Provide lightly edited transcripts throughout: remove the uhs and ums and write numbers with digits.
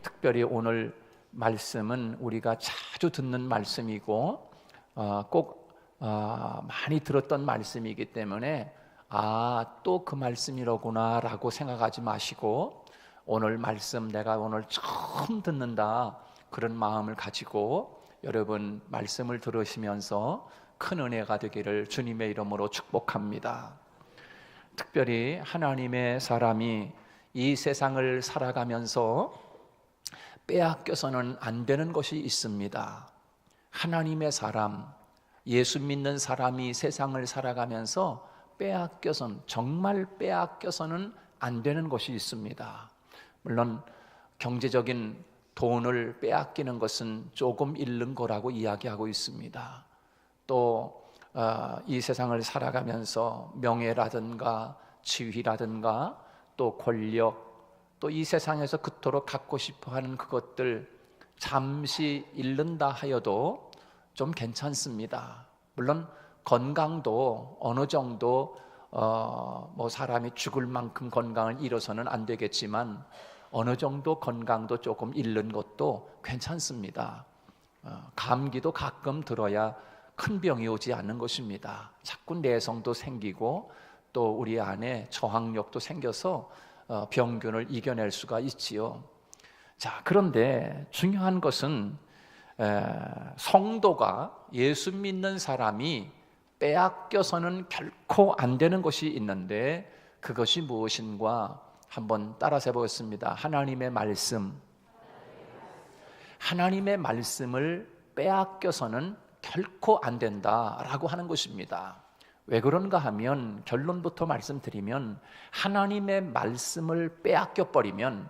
특별히 오늘 말씀은 우리가 자주 듣는 말씀이고 꼭 많이 들었던 말씀이기 때문에 또 그 말씀이로구나 라고 생각하지 마시고, 오늘 말씀 내가 오늘 처음 듣는다 그런 마음을 가지고 여러분 말씀을 들으시면서 큰 은혜가 되기를 주님의 이름으로 축복합니다. 특별히 하나님의 사람이 이 세상을 살아가면서 빼앗겨서는 안 되는 것이 있습니다. 하나님의 사람, 예수 믿는 사람이 세상을 살아가면서 정말 빼앗겨서는 안 되는 것이 있습니다. 물론 경제적인 돈을 빼앗기는 것은 조금 잃는 거라고 이야기하고 있습니다. 또 이 세상을 살아가면서 명예라든가 지위라든가 또 권력, 또 이 세상에서 그토록 갖고 싶어하는 그것들 잠시 잃는다 하여도 좀 괜찮습니다. 물론 건강도 어느 정도 사람이 죽을 만큼 건강을 잃어서는 안 되겠지만 어느 정도 건강도 조금 잃는 것도 괜찮습니다. 감기도 가끔 들어야 큰 병이 오지 않는 것입니다. 자꾸 내성도 생기고 또 우리 안에 저항력도 생겨서 병균을 이겨낼 수가 있지요. 자, 그런데 중요한 것은 성도가, 예수 믿는 사람이 빼앗겨서는 결코 안 되는 것이 있는데 그것이 무엇인가 한번 따라서 해보겠습니다. 하나님의 말씀을 빼앗겨서는 결코 안 된다라고 하는 것입니다. 왜 그런가 하면, 결론부터 말씀드리면, 하나님의 말씀을 빼앗겨 버리면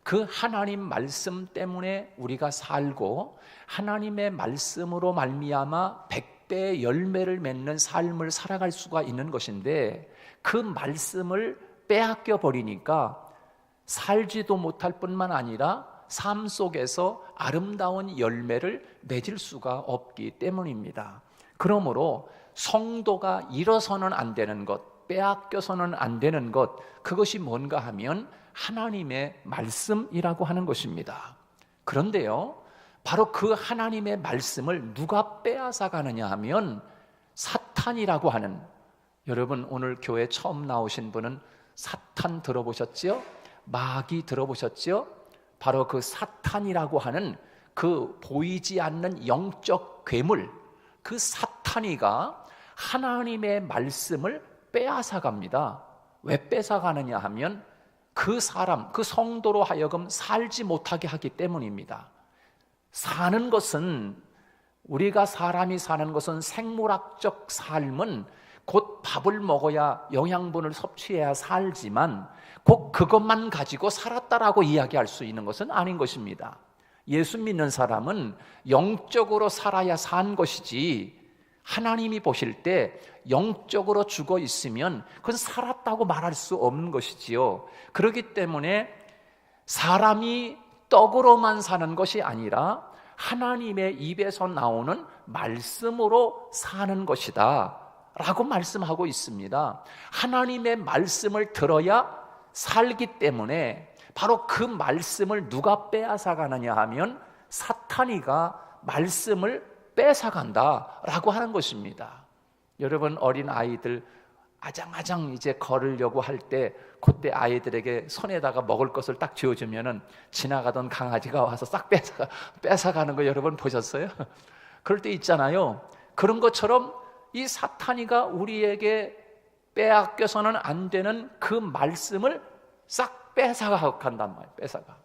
그 하나님 말씀 때문에 우리가 살고 하나님의 말씀으로 말미암아 100배의 열매를 맺는 삶을 살아갈 수가 있는 것인데, 그 말씀을 빼앗겨 버리니까 살지도 못할 뿐만 아니라 삶 속에서 아름다운 열매를 맺을 수가 없기 때문입니다. 그러므로 성도가 잃어서는 안 되는 것, 빼앗겨서는 안 되는 것, 그것이 뭔가 하면 하나님의 말씀이라고 하는 것입니다. 그런데요, 바로 그 하나님의 말씀을 누가 빼앗아 가느냐 하면 사탄이라고 하는, 여러분 오늘 교회 처음 나오신 분은 사탄 들어보셨죠? 마귀 들어보셨죠? 바로 그 사탄이라고 하는 그 보이지 않는 영적 괴물, 그 사탄이가 하나님의 말씀을 빼앗아 갑니다. 왜 뺏어 가느냐 하면 그 사람, 그 성도로 하여금 살지 못하게 하기 때문입니다. 사는 것은, 우리가 사람이 사는 것은 생물학적 삶은 곧 밥을 먹어야 영양분을 섭취해야 살지만 곧 그것만 가지고 살았다라고 이야기할 수 있는 것은 아닌 것입니다. 예수 믿는 사람은 영적으로 살아야 산 것이지, 하나님이 보실 때 영적으로 죽어 있으면 그건 살았다고 말할 수 없는 것이지요. 그렇기 때문에 사람이 떡으로만 사는 것이 아니라 하나님의 입에서 나오는 말씀으로 사는 것이다 라고 말씀하고 있습니다. 하나님의 말씀을 들어야 살기 때문에 바로 그 말씀을 누가 빼앗아 가느냐 하면 사탄이가 말씀을 뺏어간다 라고 하는 것입니다. 여러분, 어린 아이들 아장아장 이제 걸으려고 할 때 그때 아이들에게 손에다가 먹을 것을 딱 쥐어주면은 지나가던 강아지가 와서 싹 뺏어가는 거 여러분 보셨어요? 그럴 때 있잖아요. 그런 것처럼 이 사탄이가 우리에게 빼앗겨서는 안 되는 그 말씀을 싹 뺏어간단 말이에요. 뺏어가.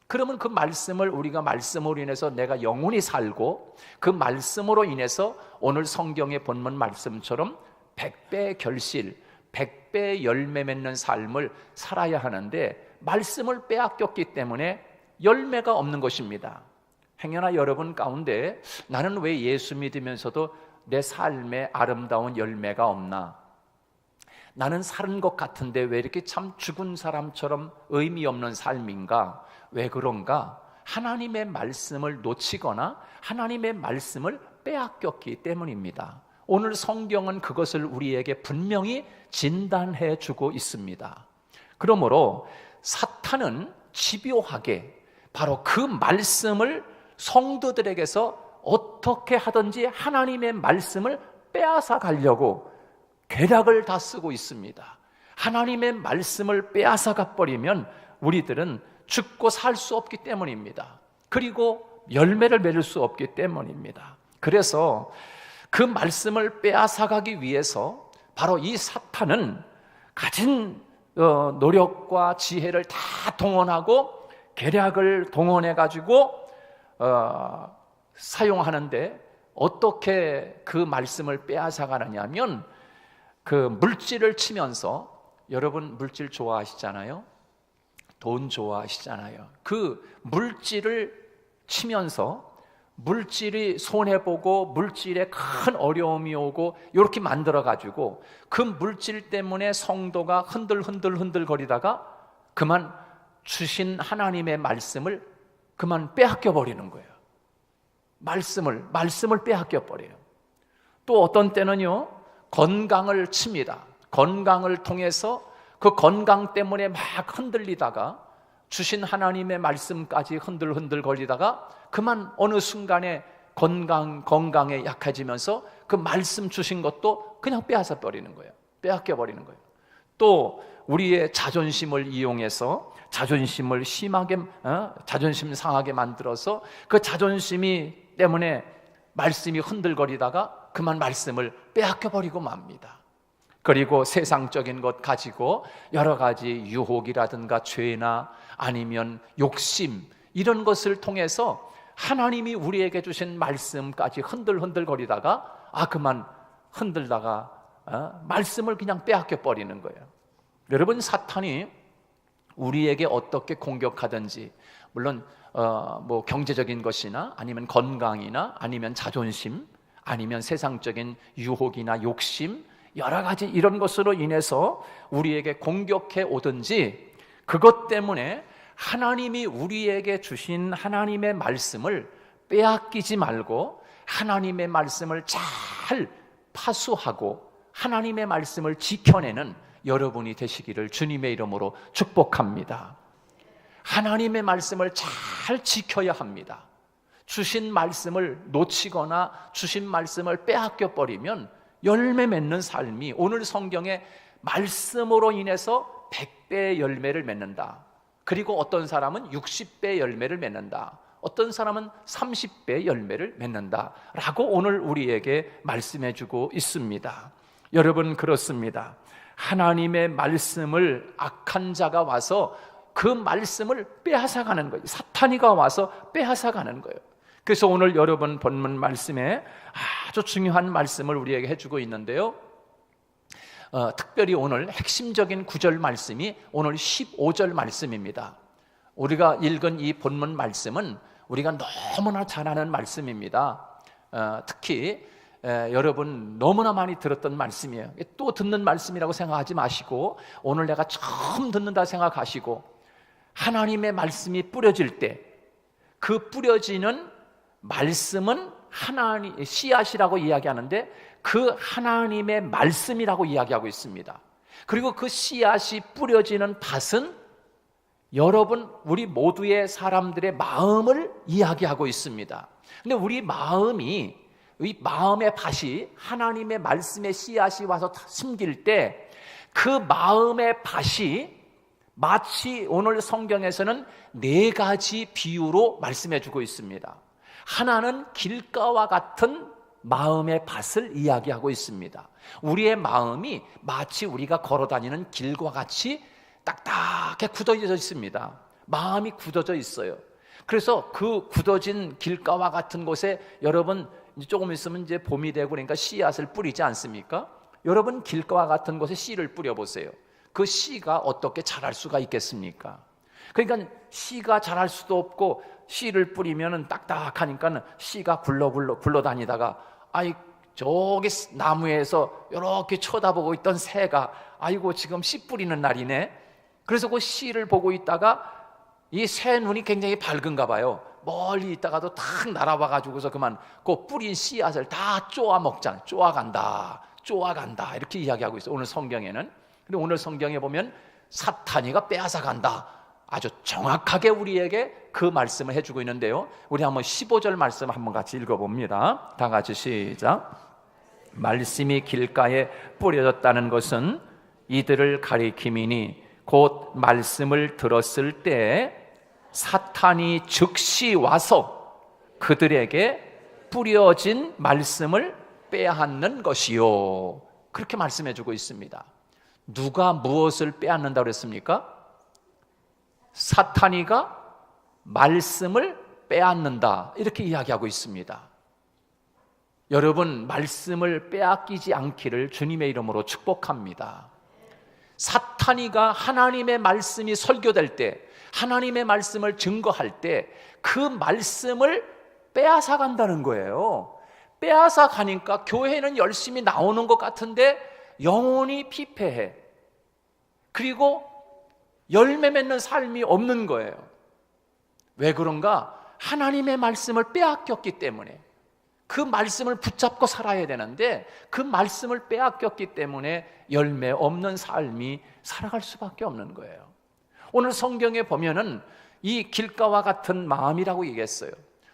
그러면 그 말씀을, 우리가 말씀으로 인해서 내가 영원히 살고 그 말씀으로 인해서 오늘 성경의 본문 말씀처럼 100배의 결실, 100배의 열매 맺는 삶을 살아야 하는데 말씀을 빼앗겼기 때문에 열매가 없는 것입니다. 행여나 여러분 가운데 나는 왜 예수 믿으면서도 내 삶에 아름다운 열매가 없나? 나는 사는 것 같은데 왜 이렇게 참 죽은 사람처럼 의미 없는 삶인가? 왜 그런가? 하나님의 말씀을 놓치거나 하나님의 말씀을 빼앗겼기 때문입니다. 오늘 성경은 그것을 우리에게 분명히 진단해 주고 있습니다. 그러므로 사탄은 집요하게 바로 그 말씀을 성도들에게서 어떻게 하든지 하나님의 말씀을 빼앗아 가려고 계략을 다 쓰고 있습니다. 하나님의 말씀을 빼앗아 가버리면 우리들은 죽고 살 수 없기 때문입니다. 그리고 열매를 맺을 수 없기 때문입니다. 그래서 그 말씀을 빼앗아 가기 위해서 바로 이 사탄은 가진 노력과 지혜를 다 동원하고 계략을 동원해 가지고 사용하는데, 어떻게 그 말씀을 빼앗아 가느냐면 그 물질을 치면서, 여러분 물질 좋아하시잖아요. 돈 좋아하시잖아요. 그 물질을 치면서 물질이 손해보고 물질에 큰 어려움이 오고 이렇게 만들어가지고 그 물질 때문에 성도가 흔들 거리다가 그만 주신 하나님의 말씀을 그만 빼앗겨 버리는 거예요. 말씀을 빼앗겨 버려요. 또 어떤 때는요, 건강을 칩니다. 건강을 통해서 그 건강 때문에 막 흔들리다가 주신 하나님의 말씀까지 흔들 거리다가 그만 어느 순간에 건강에 약해지면서 그 말씀 주신 것도 그냥 빼앗아 버리는 거예요. 빼앗겨 버리는 거예요. 또 우리의 자존심을 이용해서 자존심을 심하게 자존심 상하게 만들어서 그 자존심이 때문에 말씀이 흔들거리다가 그만 말씀을 빼앗겨 버리고 맙니다. 그리고 세상적인 것 가지고 여러 가지 유혹이라든가 죄나 아니면 욕심, 이런 것을 통해서 하나님이 우리에게 주신 말씀까지 흔들거리다가 그만 흔들다가 말씀을 그냥 빼앗겨 버리는 거예요. 여러분, 사탄이 우리에게 어떻게 공격하든지, 물론 뭐 경제적인 것이나 아니면 건강이나 아니면 자존심, 아니면 세상적인 유혹이나 욕심, 여러 가지 이런 것으로 인해서 우리에게 공격해 오든지, 그것 때문에 하나님이 우리에게 주신 하나님의 말씀을 빼앗기지 말고 하나님의 말씀을 잘 파수하고 하나님의 말씀을 지켜내는 여러분이 되시기를 주님의 이름으로 축복합니다. 하나님의 말씀을 잘 지켜야 합니다. 주신 말씀을 놓치거나 주신 말씀을 빼앗겨 버리면 열매 맺는 삶이, 오늘 성경에 말씀으로 인해서 100배의 열매를 맺는다, 그리고 어떤 사람은 60배의 열매를 맺는다, 어떤 사람은 30배의 열매를 맺는다 라고 오늘 우리에게 말씀해 주고 있습니다. 여러분, 그렇습니다. 하나님의 말씀을 악한 자가 와서 그 말씀을 빼앗아가는 거예요. 사탄이가 와서 빼앗아가는 거예요. 그래서 오늘 여러분 본문 말씀에 아주 중요한 말씀을 우리에게 해주고 있는데요, 특별히 오늘 핵심적인 구절 말씀이 오늘 15절 말씀입니다. 우리가 읽은 이 본문 말씀은 우리가 너무나 잘 아는 말씀입니다. 특히 여러분 너무나 많이 들었던 말씀이에요. 또 듣는 말씀이라고 생각하지 마시고, 오늘 내가 처음 듣는다 생각하시고, 하나님의 말씀이 뿌려질 때 그 뿌려지는 말씀은 하나님 씨앗이라고 이야기하는데 그 하나님의 말씀이라고 이야기하고 있습니다. 그리고 그 씨앗이 뿌려지는 밭은 여러분, 우리 모두의 사람들의 마음을 이야기하고 있습니다. 근데 우리 마음이, 이 마음의 밭이 하나님의 말씀의 씨앗이 와서 심길 때 그 마음의 밭이 마치 오늘 성경에서는 4가지 비유로 말씀해주고 있습니다. 하나는 길가와 같은 마음의 밭을 이야기하고 있습니다. 우리의 마음이 마치 우리가 걸어다니는 길과 같이 딱딱하게 굳어져 있습니다. 마음이 굳어져 있어요. 그래서 그 굳어진 길가와 같은 곳에 여러분 이제 조금 있으면 이제 봄이 되고 그러니까 씨앗을 뿌리지 않습니까? 여러분 길가와 같은 곳에 씨를 뿌려보세요. 그 씨가 어떻게 자랄 수가 있겠습니까? 그러니까 씨가 자랄 수도 없고, 씨를 뿌리면 딱딱하니까 씨가 굴러다니다가 저기 나무에서 이렇게 쳐다보고 있던 새가 아이고 지금 씨 뿌리는 날이네. 그래서 그 씨를 보고 있다가 이 새 눈이 굉장히 밝은가 봐요. 멀리 있다가도 탁 날아와가지고서 그만 그 뿌린 씨앗을 다 쪼아먹잖아요. 쪼아간다 이렇게 이야기하고 있어요, 오늘 성경에는. 근데 오늘 성경에 보면 사탄이가 빼앗아간다, 아주 정확하게 우리에게 그 말씀을 해주고 있는데요, 우리 한번 15절 말씀 한번 같이 읽어봅니다. 다 같이 시작. 말씀이 길가에 뿌려졌다는 것은 이들을 가리킴이니 곧 말씀을 들었을 때 사탄이 즉시 와서 그들에게 뿌려진 말씀을 빼앗는 것이요. 그렇게 말씀해주고 있습니다. 누가 무엇을 빼앗는다고 그랬습니까? 사탄이가 말씀을 빼앗는다, 이렇게 이야기하고 있습니다. 여러분, 말씀을 빼앗기지 않기를 주님의 이름으로 축복합니다. 사탄이가 하나님의 말씀이 설교될 때, 하나님의 말씀을 증거할 때 그 말씀을 빼앗아 간다는 거예요. 빼앗아 가니까 교회는 열심히 나오는 것 같은데 영혼이 피폐해. 그리고 열매 맺는 삶이 없는 거예요. 왜 그런가? 하나님의 말씀을 빼앗겼기 때문에. 그 말씀을 붙잡고 살아야 되는데 그 말씀을 빼앗겼기 때문에 열매 없는 삶이 살아갈 수밖에 없는 거예요. 오늘 성경에 보면은 이 길가와 같은 마음이라고 얘기했어요.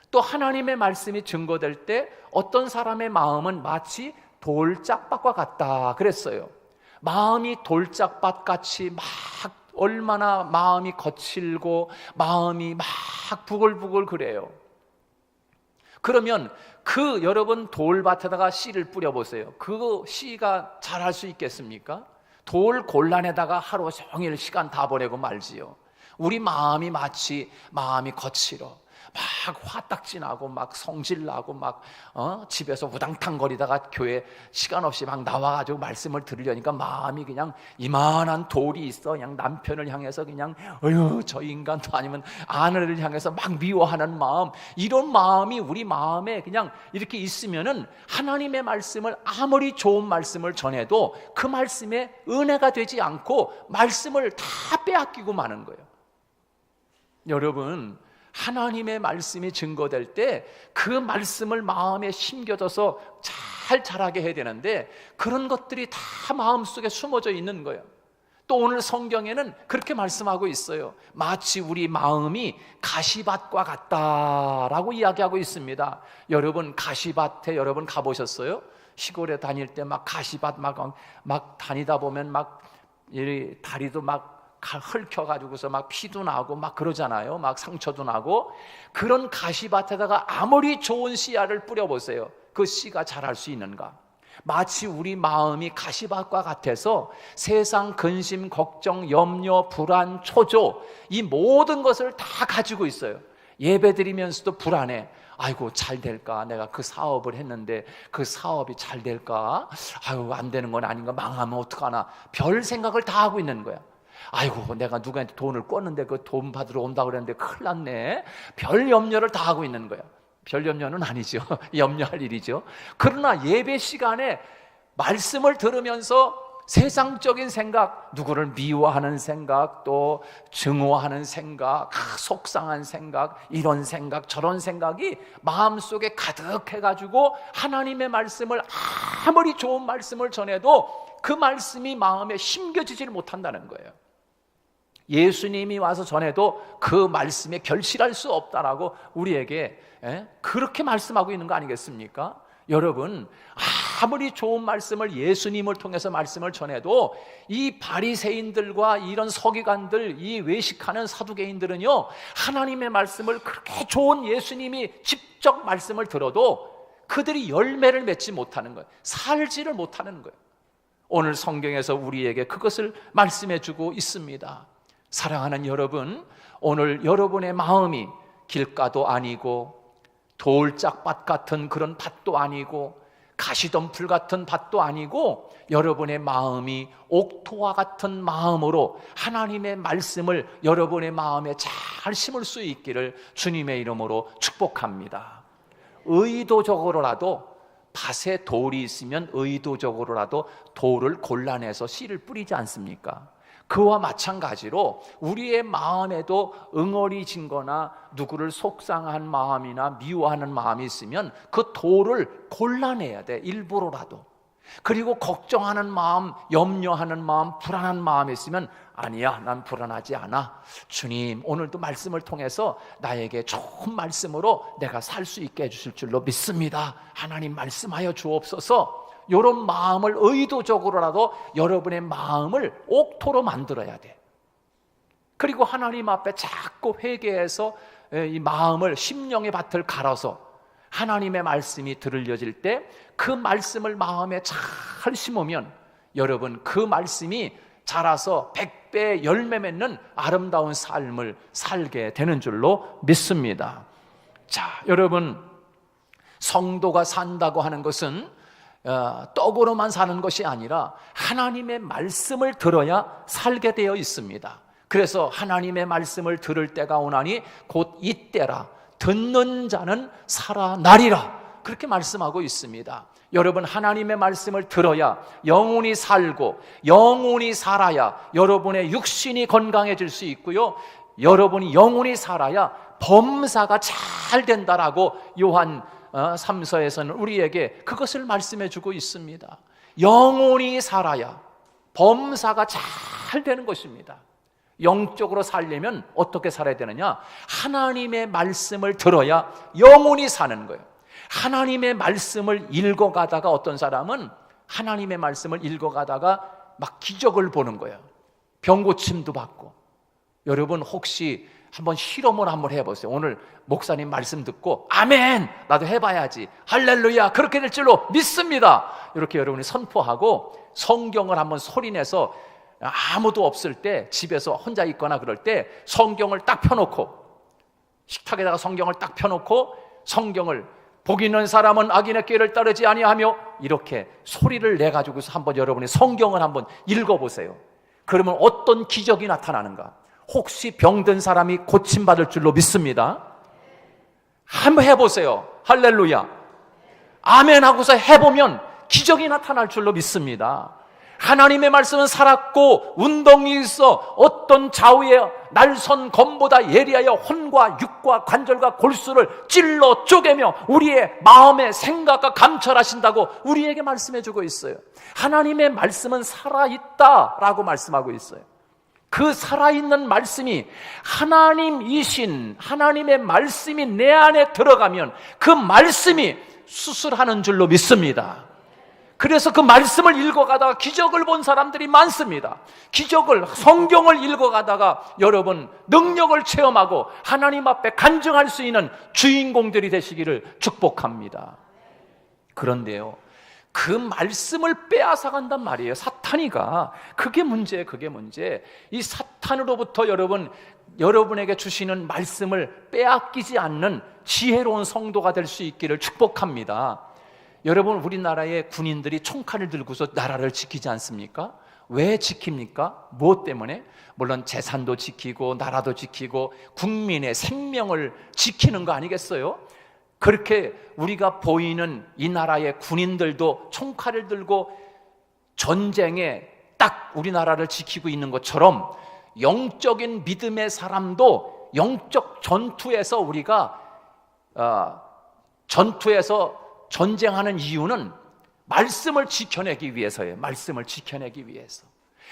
또 하나님의 말씀이 증거될 때 어떤 사람의 마음은 마치 돌짝밭과 같다 그랬어요. 마음이 돌짝밭같이 막 얼마나 마음이 거칠고 마음이 막 부글부글 그래요. 그러면 그 여러분 돌밭에다가 씨를 뿌려보세요. 그 씨가 자랄 수 있겠습니까? 돌 곤란에다가 하루 종일 시간 다 보내고 말지요. 우리 마음이 마치 마음이 거칠어 막 화딱지나고 막 성질나고 막 집에서 우당탕거리다가 교회 시간 없이 막 나와가지고 말씀을 들으려니까 마음이 그냥 이만한 돌이 있어. 그냥 남편을 향해서 그냥 어휴 저 인간도 아니면 아내를 향해서 막 미워하는 마음, 이런 마음이 우리 마음에 그냥 이렇게 있으면은 하나님의 말씀을 아무리 좋은 말씀을 전해도 그 말씀에 은혜가 되지 않고 말씀을 다 빼앗기고 마는 거예요. 여러분, 하나님의 말씀이 증거될 때 그 말씀을 마음에 심겨져서 잘 자라게 해야 되는데 그런 것들이 다 마음속에 숨어져 있는 거예요. 또 오늘 성경에는 그렇게 말씀하고 있어요. 마치 우리 마음이 가시밭과 같다라고 이야기하고 있습니다. 여러분, 가시밭에 여러분 가보셨어요? 시골에 다닐 때 막 가시밭 막 다니다 보면 막 다리도 막 헐켜가지고서 막 피도 나고 막 그러잖아요. 막 상처도 나고. 그런 가시밭에다가 아무리 좋은 씨앗을 뿌려보세요. 그 씨가 자랄 수 있는가? 마치 우리 마음이 가시밭과 같아서 세상 근심, 걱정, 염려, 불안, 초조, 이 모든 것을 다 가지고 있어요. 예배드리면서도 불안해. 아이고 잘 될까? 내가 그 사업을 했는데 그 사업이 잘 될까? 아유 안 되는 건 아닌가? 망하면 어떡하나? 별 생각을 다 하고 있는 거야. 아이고 내가 누구한테 돈을 꿨는데 그 돈 받으러 온다고 그랬는데 큰일 났네. 별 염려를 다 하고 있는 거야. 별 염려는 아니죠. 염려할 일이죠. 그러나 예배 시간에 말씀을 들으면서 세상적인 생각, 누구를 미워하는 생각, 또 증오하는 생각, 속상한 생각, 이런 생각 저런 생각이 마음속에 가득해가지고 하나님의 말씀을 아무리 좋은 말씀을 전해도 그 말씀이 마음에 심겨지질 못한다는 거예요. 예수님이 와서 전해도 그 말씀에 결실할 수 없다라고 우리에게 그렇게 말씀하고 있는 거 아니겠습니까? 여러분, 아무리 좋은 말씀을 예수님을 통해서 말씀을 전해도 이 바리새인들과 이런 서기관들, 이 외식하는 사두개인들은요, 하나님의 말씀을 그렇게 좋은 예수님이 직접 말씀을 들어도 그들이 열매를 맺지 못하는 거예요. 살지를 못하는 거예요. 오늘 성경에서 우리에게 그것을 말씀해 주고 있습니다. 사랑하는 여러분, 오늘 여러분의 마음이 길가도 아니고 돌짝밭 같은 그런 밭도 아니고 가시덤불 같은 밭도 아니고 여러분의 마음이 옥토와 같은 마음으로 하나님의 말씀을 여러분의 마음에 잘 심을 수 있기를 주님의 이름으로 축복합니다. 의도적으로라도 밭에 돌이 있으면 의도적으로라도 돌을 골라내서 씨를 뿌리지 않습니까? 그와 마찬가지로 우리의 마음에도 응어리진 거나 누구를 속상한 마음이나 미워하는 마음이 있으면 그 돌을 골라내야 돼. 일부러라도. 그리고 걱정하는 마음, 염려하는 마음, 불안한 마음이 있으면 아니야, 난 불안하지 않아. 주님 오늘도 말씀을 통해서 나에게 좋은 말씀으로 내가 살 수 있게 해주실 줄로 믿습니다. 하나님 말씀하여 주옵소서. 이런 마음을 의도적으로라도 여러분의 마음을 옥토로 만들어야 돼. 그리고 하나님 앞에 자꾸 회개해서 이 마음을, 심령의 밭을 갈아서 하나님의 말씀이 들려질 때 그 말씀을 마음에 잘 심으면 여러분 그 말씀이 자라서 100배 열매 맺는 아름다운 삶을 살게 되는 줄로 믿습니다. 자, 여러분, 성도가 산다고 하는 것은 떡으로만 사는 것이 아니라 하나님의 말씀을 들어야 살게 되어 있습니다. 그래서 하나님의 말씀을 들을 때가 오나니 곧 이때라. 듣는 자는 살아나리라. 그렇게 말씀하고 있습니다. 여러분, 하나님의 말씀을 들어야 영혼이 살고 영혼이 살아야 여러분의 육신이 건강해질 수 있고요, 여러분이 영혼이 살아야 범사가 잘 된다라고 요한 3서에서는 우리에게 그것을 말씀해 주고 있습니다. 영혼이 살아야 범사가 잘 되는 것입니다. 영적으로 살려면 어떻게 살아야 되느냐? 하나님의 말씀을 들어야 영혼이 사는 거예요. 하나님의 말씀을 읽어가다가 어떤 사람은 하나님의 말씀을 읽어가다가 막 기적을 보는 거예요. 병고침도 받고. 여러분 혹시 한번 실험을 한번 해보세요. 오늘 목사님 말씀 듣고 아멘! 나도 해봐야지. 할렐루야! 그렇게 될 줄로 믿습니다. 이렇게 여러분이 선포하고 성경을 한번 소리내서 아무도 없을 때 집에서 혼자 있거나 그럴 때 성경을 딱 펴놓고, 식탁에다가 성경을 딱 펴놓고 성경을 복 있는 사람은 악인의 길을 따르지 아니하며 이렇게 소리를 내가지고서 한번 여러분이 성경을 한번 읽어보세요. 그러면 어떤 기적이 나타나는가? 혹시 병든 사람이 고침받을 줄로 믿습니다. 한번 해보세요. 할렐루야. 아멘 하고서 해보면 기적이 나타날 줄로 믿습니다. 하나님의 말씀은 살았고 운동이 있어 어떤 좌우의 날선 검보다 예리하여 혼과 육과 관절과 골수를 찔러 쪼개며 우리의 마음의 생각과 감찰하신다고 우리에게 말씀해 주고 있어요. 하나님의 말씀은 살아있다라고 말씀하고 있어요. 그 살아있는 말씀이 하나님이신 하나님의 말씀이 내 안에 들어가면 그 말씀이 수술하는 줄로 믿습니다. 그래서 그 말씀을 읽어가다가 기적을 본 사람들이 많습니다. 기적을, 성경을 읽어가다가 여러분 능력을 체험하고 하나님 앞에 간증할 수 있는 주인공들이 되시기를 축복합니다. 그런데요, 그 말씀을 빼앗아 간단 말이에요. 사탄이가. 그게 문제예요. 그게 문제. 이 사탄으로부터 여러분에게 주시는 말씀을 빼앗기지 않는 지혜로운 성도가 될 수 있기를 축복합니다. 여러분, 우리나라의 군인들이 총칼을 들고서 나라를 지키지 않습니까? 왜 지킵니까? 무엇 때문에? 물론 재산도 지키고 나라도 지키고 국민의 생명을 지키는 거 아니겠어요? 그렇게 우리가 보이는 이 나라의 군인들도 총칼을 들고 전쟁에 딱 우리나라를 지키고 있는 것처럼 영적인 믿음의 사람도 영적 전투에서 우리가 전투에서 전쟁하는 이유는 말씀을 지켜내기 위해서예요. 말씀을 지켜내기 위해서.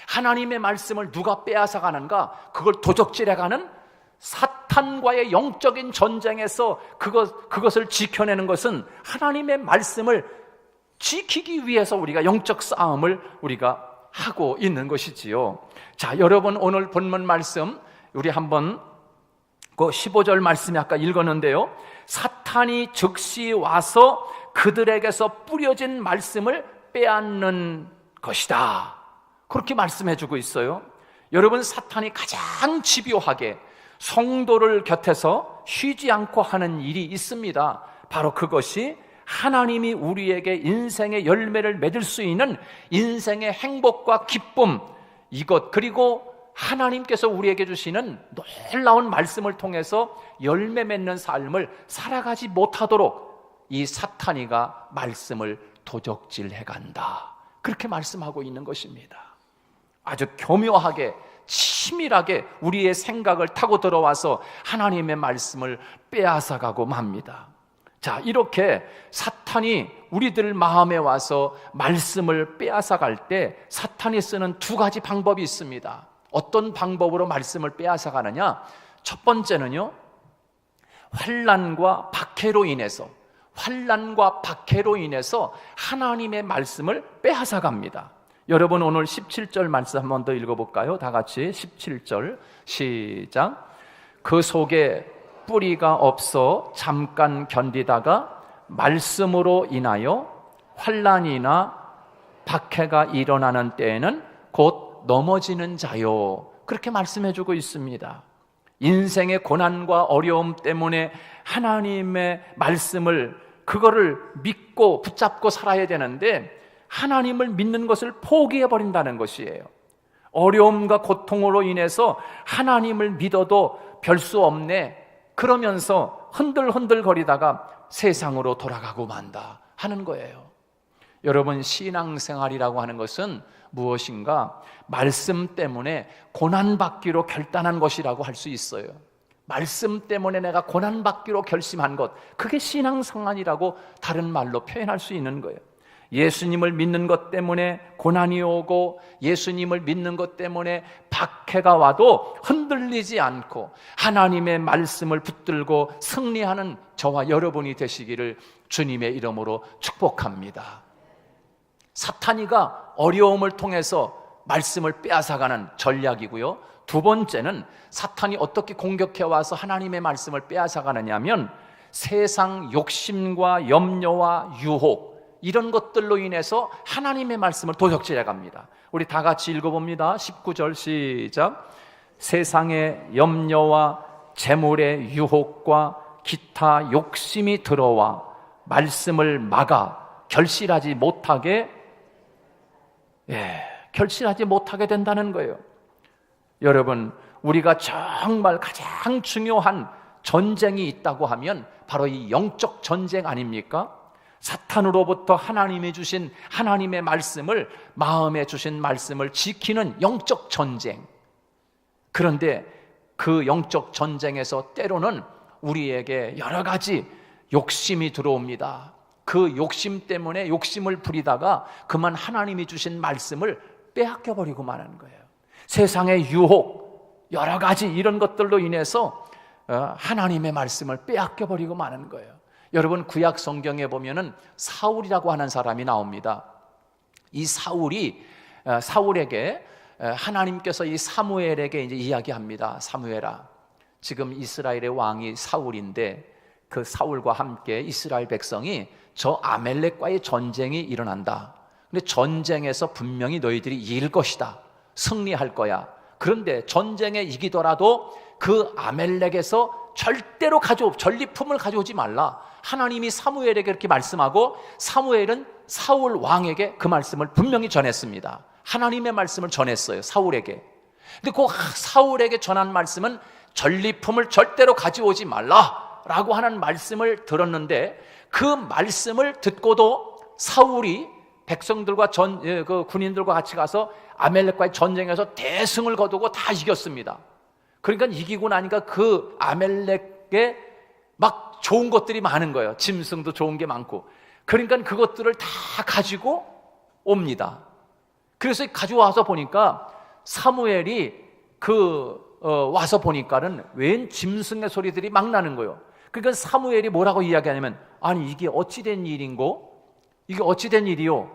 하나님의 말씀을 누가 빼앗아 가는가? 그걸 도적질해가는 사탄과의 영적인 전쟁에서 그것을 지켜내는 것은 하나님의 말씀을 지키기 위해서 우리가 영적 싸움을 우리가 하고 있는 것이지요. 자, 여러분 오늘 본문 말씀 우리 한번 그 15절 말씀이 아까 읽었는데요. 사탄이 즉시 와서 그들에게서 뿌려진 말씀을 빼앗는 것이다. 그렇게 말씀해주고 있어요. 여러분, 사탄이 가장 집요하게 성도를 곁에서 쉬지 않고 하는 일이 있습니다. 바로 그것이 하나님이 우리에게 인생의 열매를 맺을 수 있는 인생의 행복과 기쁨, 이것, 그리고 하나님께서 우리에게 주시는 놀라운 말씀을 통해서 열매 맺는 삶을 살아가지 못하도록 이 사탄이가 말씀을 도적질해 간다. 그렇게 말씀하고 있는 것입니다. 아주 교묘하게 치밀하게 우리의 생각을 타고 들어와서 하나님의 말씀을 빼앗아가고 맙니다. 자, 이렇게 사탄이 우리들 마음에 와서 말씀을 빼앗아 갈 때 사탄이 쓰는 두 가지 방법이 있습니다. 어떤 방법으로 말씀을 빼앗아 가느냐? 첫 번째는요, 환난과 박해로 인해서 하나님의 말씀을 빼앗아 갑니다. 여러분, 오늘 17절 말씀 한 번 더 읽어볼까요? 다 같이 17절 시작. 그 속에 뿌리가 없어 잠깐 견디다가 말씀으로 인하여 환난이나 박해가 일어나는 때에는 곧 넘어지는 자요. 그렇게 말씀해주고 있습니다. 인생의 고난과 어려움 때문에 하나님의 말씀을, 그거를 믿고 붙잡고 살아야 되는데 하나님을 믿는 것을 포기해버린다는 것이에요. 어려움과 고통으로 인해서 하나님을 믿어도 별 수 없네, 그러면서 흔들흔들 거리다가 세상으로 돌아가고 만다 하는 거예요. 여러분, 신앙생활이라고 하는 것은 무엇인가? 말씀 때문에 고난받기로 결단한 것이라고 할 수 있어요. 말씀 때문에 내가 고난받기로 결심한 것, 그게 신앙생활이라고 다른 말로 표현할 수 있는 거예요. 예수님을 믿는 것 때문에 고난이 오고 예수님을 믿는 것 때문에 박해가 와도 흔들리지 않고 하나님의 말씀을 붙들고 승리하는 저와 여러분이 되시기를 주님의 이름으로 축복합니다. 사탄이가 어려움을 통해서 말씀을 빼앗아가는 전략이고요. 두 번째는 사탄이 어떻게 공격해 와서 하나님의 말씀을 빼앗아가느냐 하면 세상 욕심과 염려와 유혹, 이런 것들로 인해서 하나님의 말씀을 도적질해 갑니다. 우리 다 같이 읽어봅니다. 19절 시작. 세상의 염려와 재물의 유혹과 기타 욕심이 들어와 말씀을 막아 결실하지 못하게 된다는 거예요. 여러분, 우리가 정말 가장 중요한 전쟁이 있다고 하면 바로 이 영적 전쟁 아닙니까? 사탄으로부터 하나님이 주신 하나님의 말씀을, 마음에 주신 말씀을 지키는 영적 전쟁. 그런데 그 영적 전쟁에서 때로는 우리에게 여러 가지 욕심이 들어옵니다. 그 욕심 때문에 욕심을 부리다가 그만 하나님이 주신 말씀을 빼앗겨 버리고 마는 거예요. 세상의 유혹, 여러 가지 이런 것들로 인해서 하나님의 말씀을 빼앗겨 버리고 마는 거예요. 여러분, 구약 성경에 보면은 사울이라고 하는 사람이 나옵니다. 이 사울에게 하나님께서 이 사무엘에게 이제 이야기합니다. 사무엘아, 지금 이스라엘의 왕이 사울인데 그 사울과 함께 이스라엘 백성이 저 아멜렉과의 전쟁이 일어난다. 근데 전쟁에서 분명히 너희들이 이길 것이다. 승리할 거야. 그런데 전쟁에 이기더라도 그 아멜렉에서 절대로 전리품을 가져오지 말라. 하나님이 사무엘에게 그렇게 말씀하고 사무엘은 사울 왕에게 그 말씀을 분명히 전했습니다. 하나님의 말씀을 전했어요, 사울에게. 근데 그 사울에게 전한 말씀은 전리품을 절대로 가져오지 말라라고 하는 말씀을 들었는데, 그 말씀을 듣고도 사울이 백성들과 그 군인들과 같이 가서 아멜렉과의 전쟁에서 대승을 거두고 다 이겼습니다. 그러니까 이기고 나니까 그 아멜렉에 막 좋은 것들이 많은 거예요. 짐승도 좋은 게 많고. 그러니까 그것들을 다 가지고 옵니다. 그래서 가져와서 보니까 사무엘이 와서 보니까는 웬 짐승의 소리들이 막 나는 거예요. 그러니까 사무엘이 뭐라고 이야기하냐면, 아니 이게 어찌된 일인고? 이게 어찌된 일이요?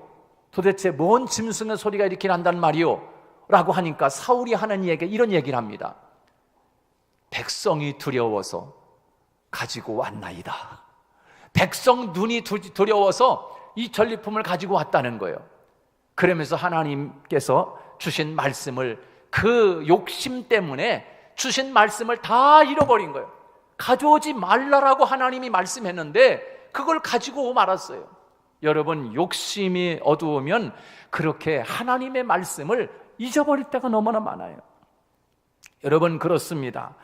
도대체 뭔 짐승의 소리가 이렇게 난단 말이요? 라고 하니까 사울이 하는 얘기, 이런 얘기를 합니다. 백성이 두려워서 가지고 왔나이다. 백성 눈이 두려워서 이 전리품을 가지고 왔다는 거예요. 그러면서 하나님께서 주신 말씀을, 그 욕심 때문에 주신 말씀을 다 잃어버린 거예요. 가져오지 말라라고 하나님이 말씀했는데 그걸 가지고 말았어요. 여러분, 욕심이 어두우면 그렇게 하나님의 말씀을 잊어버릴 때가 너무나 많아요. 여러분, 그렇습니다.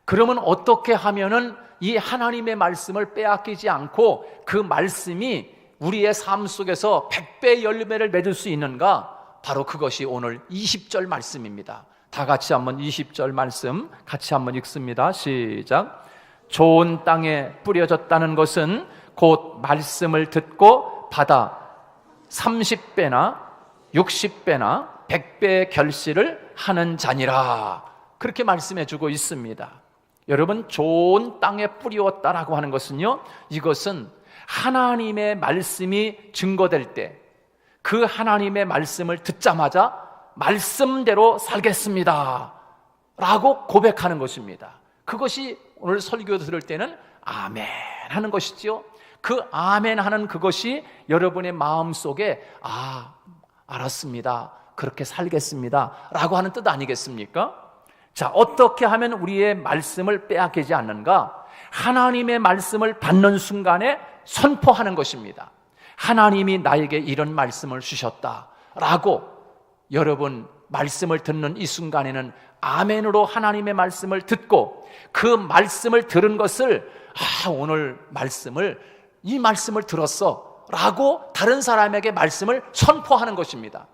그러면 어떻게 하면은 이 하나님의 말씀을 빼앗기지 않고 그 말씀이 우리의 삶 속에서 100배의 열매를 맺을 수 있는가? 바로 그것이 오늘 20절 말씀입니다. 다 같이 한번 20절 말씀 같이 한번 읽습니다. 시작. 좋은 땅에 뿌려졌다는 것은 곧 말씀을 듣고 받아 30배나 60배나 100배의 결실을 하는 자니라. 그렇게 말씀해 주고 있습니다. 여러분, 좋은 땅에 뿌리웠다라고 하는 것은요, 이것은 하나님의 말씀이 증거될 때 그 하나님의 말씀을 듣자마자 말씀대로 살겠습니다 라고 고백하는 것입니다. 그것이 오늘 설교 들을 때는 아멘 하는 것이지요. 그 아멘 하는 그것이 여러분의 마음속에 알았습니다, 그렇게 살겠습니다 라고 하는 뜻 아니겠습니까? 자, 어떻게 하면 우리의 말씀을 빼앗기지 않는가? 하나님의 말씀을 받는 순간에 선포하는 것입니다. 하나님이 나에게 이런 말씀을 주셨다라고 여러분 말씀을 듣는 이 순간에는 아멘으로 하나님의 말씀을 듣고 그 말씀을 들은 것을 오늘 이 말씀을 들었어 라고 다른 사람에게 말씀을 선포하는 것입니다.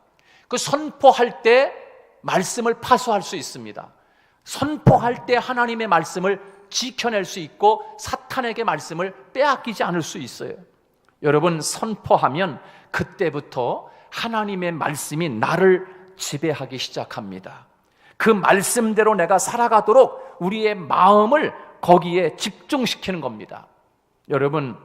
그 선포할 때 말씀을 파수할 수 있습니다. 선포할 때 하나님의 말씀을 지켜낼 수 있고 사탄에게 말씀을 빼앗기지 않을 수 있어요. 여러분, 선포하면 그때부터 하나님의 말씀이 나를 지배하기 시작합니다. 그 말씀대로 내가 살아가도록 우리의 마음을 거기에 집중시키는 겁니다. 여러분,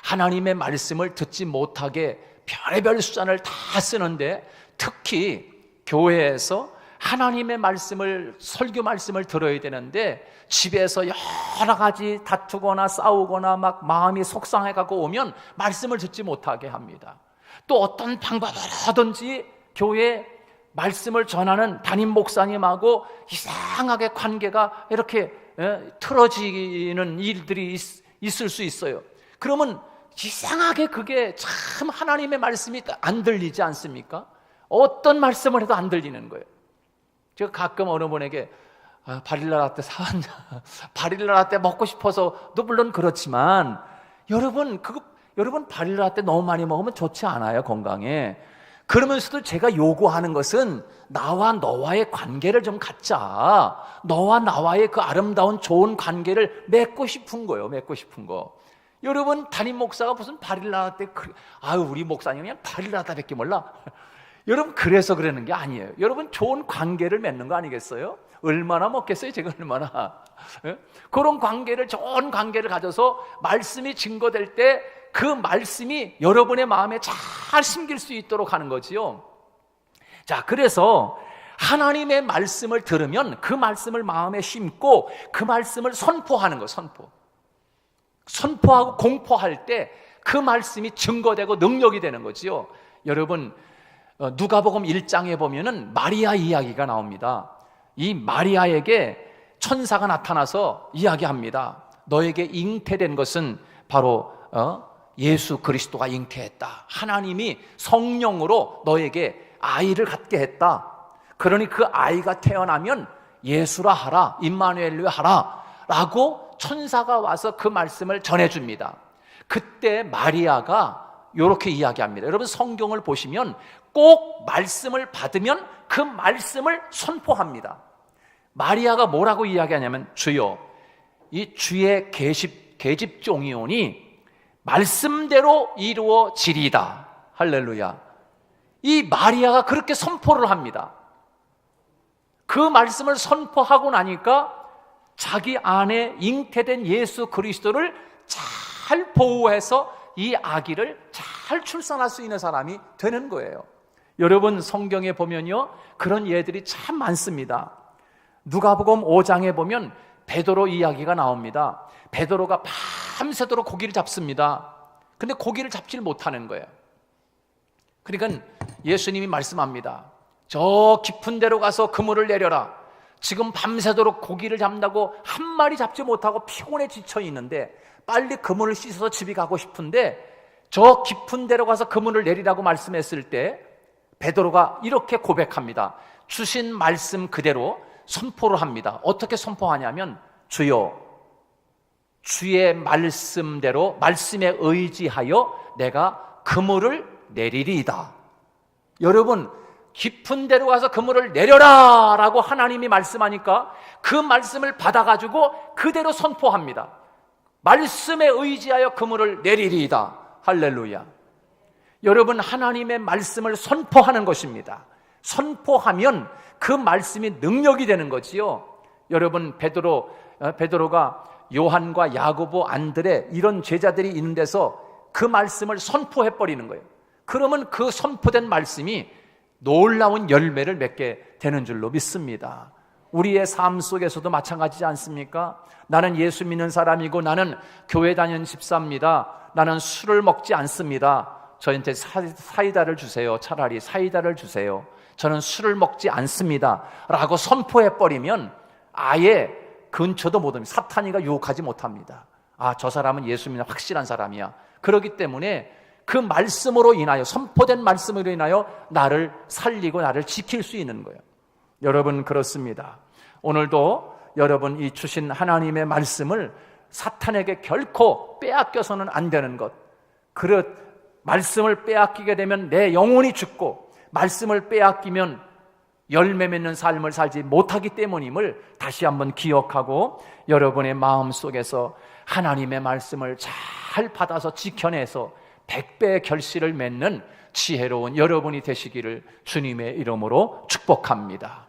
하나님의 말씀을 듣지 못하게 별의별 수단을 다 쓰는데, 특히 교회에서 하나님의 말씀을, 설교 말씀을 들어야 되는데 집에서 여러 가지 다투거나 싸우거나 막 마음이 속상해가고 오면 말씀을 듣지 못하게 합니다. 또 어떤 방법을 하든지 교회 말씀을 전하는 담임 목사님하고 이상하게 관계가 이렇게 틀어지는 일들이 있을 수 있어요. 그러면 이상하게 그게 참 하나님의 말씀이 안 들리지 않습니까? 어떤 말씀을 해도 안 들리는 거예요. 제가 가끔 어느 분에게 바릴라 라떼 사왔냐, 바릴라 라떼 먹고 싶어서도 물론 그렇지만 여러분 바릴라 라떼 너무 많이 먹으면 좋지 않아요, 건강에. 그러면서도 제가 요구하는 것은 나와 너와의 관계를 좀 갖자, 너와 나와의 그 아름다운 좋은 관계를 맺고 싶은 거예요. 맺고 싶은 거. 여러분, 담임 목사가 무슨 바릴라 라떼, 우리 목사님 그냥 바릴라 라떼밖에 몰라. 여러분, 그래서 그러는 게 아니에요. 여러분, 좋은 관계를 맺는 거 아니겠어요? 얼마나 먹겠어요, 제가 얼마나. 그런 관계를, 좋은 관계를 가져서 말씀이 증거될 때 그 말씀이 여러분의 마음에 잘 심길 수 있도록 하는 거지요. 자, 그래서 하나님의 말씀을 들으면 그 말씀을 마음에 심고 그 말씀을 선포하는 거예요. 선포하고 공포할 때 그 말씀이 증거되고 능력이 되는 거지요. 여러분, 누가복음 1장에 보면은 마리아 이야기가 나옵니다. 이 마리아에게 천사가 나타나서 이야기합니다. 너에게 잉태된 것은 바로 예수 그리스도가 잉태했다. 하나님이 성령으로 너에게 아이를 갖게 했다. 그러니 그 아이가 태어나면 예수라 하라, 임마누엘로 하라 라고 천사가 와서 그 말씀을 전해줍니다. 그때 마리아가 이렇게 이야기합니다. 여러분, 성경을 보시면 꼭 말씀을 받으면 그 말씀을 선포합니다. 마리아가 뭐라고 이야기하냐면, 주여, 이 주의 계집종이오니 말씀대로 이루어지리이다. 할렐루야. 이 마리아가 그렇게 선포를 합니다. 그 말씀을 선포하고 나니까 자기 안에 잉태된 예수 그리스도를 잘 보호해서 이 아기를 잘 출산할 수 있는 사람이 되는 거예요. 여러분, 성경에 보면요, 그런 예들이 참 많습니다. 누가복음 5장에 보면 베드로 이야기가 나옵니다. 베드로가 밤새도록 고기를 잡습니다. 근데 고기를 잡질 못하는 거예요. 그러니까 예수님이 말씀합니다. 저 깊은 데로 가서 그물을 내려라. 지금 밤새도록 고기를 잡는다고 한 마리 잡지 못하고 피곤해 지쳐 있는데 빨리 그물을 씻어서 집에 가고 싶은데 저 깊은 데로 가서 그물을 내리라고 말씀했을 때 베드로가 이렇게 고백합니다. 주신 말씀 그대로 선포를 합니다. 어떻게 선포하냐면, 주여, 주의 말씀대로, 말씀에 의지하여 내가 그물을 내리리이다. 여러분, 깊은 데로 가서 그물을 내려라 라고 하나님이 말씀하니까 그 말씀을 받아가지고 그대로 선포합니다. 말씀에 의지하여 그물을 내리리이다. 할렐루야. 여러분, 하나님의 말씀을 선포하는 것입니다. 선포하면 그 말씀이 능력이 되는 거지요. 여러분, 베드로가 요한과 야고보, 안드레 이런 제자들이 있는 데서 그 말씀을 선포해 버리는 거예요. 그러면 그 선포된 말씀이 놀라운 열매를 맺게 되는 줄로 믿습니다. 우리의 삶 속에서도 마찬가지지 않습니까? 나는 예수 믿는 사람이고 나는 교회 다니는 집사입니다. 나는 술을 먹지 않습니다. 저한테 사이다를 주세요. 차라리 사이다를 주세요. 저는 술을 먹지 않습니다 라고 선포해 버리면 아예 근처도 못 옵니다. 사탄이가 유혹하지 못합니다. 아, 저 사람은 예수 믿는 확실한 사람이야. 그렇기 때문에 그 말씀으로 인하여, 선포된 말씀으로 인하여 나를 살리고 나를 지킬 수 있는 거예요. 여러분, 그렇습니다. 오늘도 여러분 이 주신 하나님의 말씀을 사탄에게 결코 빼앗겨서는 안 되는 것. 말씀을 빼앗기게 되면 내 영혼이 죽고, 말씀을 빼앗기면 열매 맺는 삶을 살지 못하기 때문임을 다시 한번 기억하고, 여러분의 마음 속에서 하나님의 말씀을 잘 받아서 지켜내서 100배의 결실을 맺는 지혜로운 여러분이 되시기를 주님의 이름으로 축복합니다.